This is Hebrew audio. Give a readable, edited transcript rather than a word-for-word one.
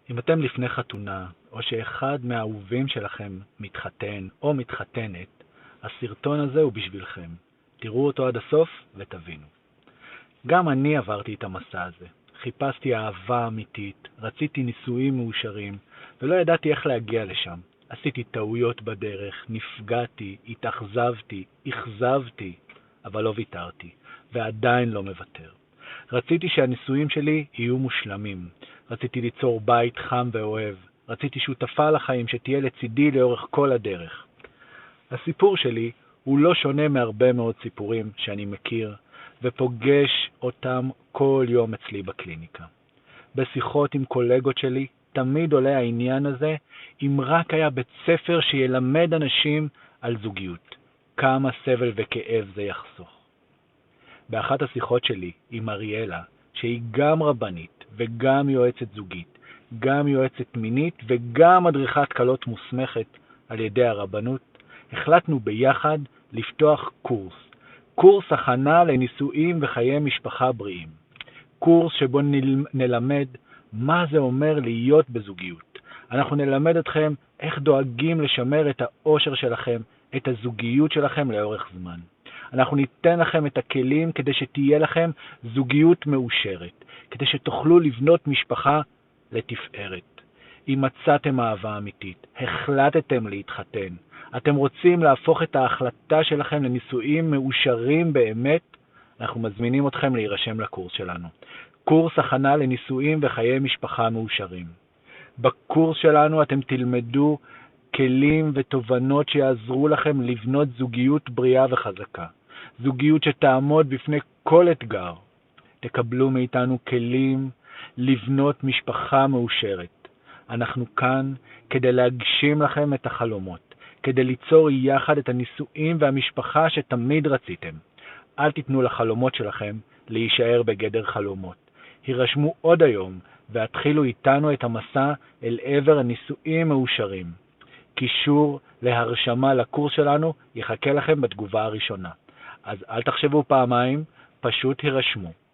אם אתם לפני חתונה, או שאחד מהאהובים שלכם מתחתן או מתחתנת, הסרטון הזה הוא בשבילכם. תראו אותו עד הסוף ותבינו. גם אני עברתי את המסע הזה. חיפשתי אהבה אמיתית, רציתי נישואים מאושרים, ולא ידעתי איך להגיע לשם. עשיתי טעויות בדרך, נפגעתי, התאכזבתי, אכזבתי, אבל לא ויתרתי, ועדיין לא מוותר. רציתי שהנישואים שלי יהיו מושלמים. רציתי ליצור בית חם ואוהב. רציתי שותפה לחיים שתהיה לצידי לאורך כל הדרך. הסיפור שלי הוא לא שונה מהרבה מאוד סיפורים שאני מכיר ופוגש אותם כל יום אצלי בקליניקה. בשיחות עם קולגות שלי תמיד עולה העניין הזה, אם רק היה בית ספר שילמד אנשים על זוגיות. כמה סבל וכאב זה יחסוך. באחת השיחות שלי עם אריאלה, שהיא גם רבנית וגם יועצת זוגית, גם יועצת מינית וגם מדריכת קלות מוסמכת על ידי הרבנות, החלטנו ביחד לפתוח קורס הכנה לנישואים וחיי משפחה בריאים. קורס שבו נלמד מה זה אומר להיות בזוגיות. אנחנו נלמד אתכם איך דואגים לשמר את האושר שלכם, את הזוגיות שלכם לאורך זמן. אנחנו ניתן לכם את הכלים כדי שתהיה לכם זוגיות מאושרת, כדי שתוכלו לבנות משפחה לתפארת. אם מצאתם אהבה אמיתית, החלטתם להתחתן, אתם רוצים להפוך את ההחלטה שלכם לנישואים מאושרים באמת, אנחנו מזמינים אתכם להירשם לקורס שלנו. קורס הכנה לנישואים וחיי משפחה מאושרים. בקורס שלנו אתם תלמדו כלים ותובנות שיעזרו לכם לבנות זוגיות בריאה וחזקה. זוגיות שתעמוד בפני כל אתגר. תקבלו מאיתנו כלים לבנות משפחה מאושרת. אנחנו כאן כדי להגשים לכם את החלומות, כדי ליצור יחד את הנישואים והמשפחה שתמיד רציתם. אל תיתנו לחלומות שלכם להישאר בגדר חלומות. הירשמו עוד היום והתחילו איתנו את המסע אל עבר הנישואים מאושרים. קישור להרשמה לקורס שלנו יחכה לכם בתגובה הראשונה. אז אל תחשבו פעמיים, פשוט הירשמו.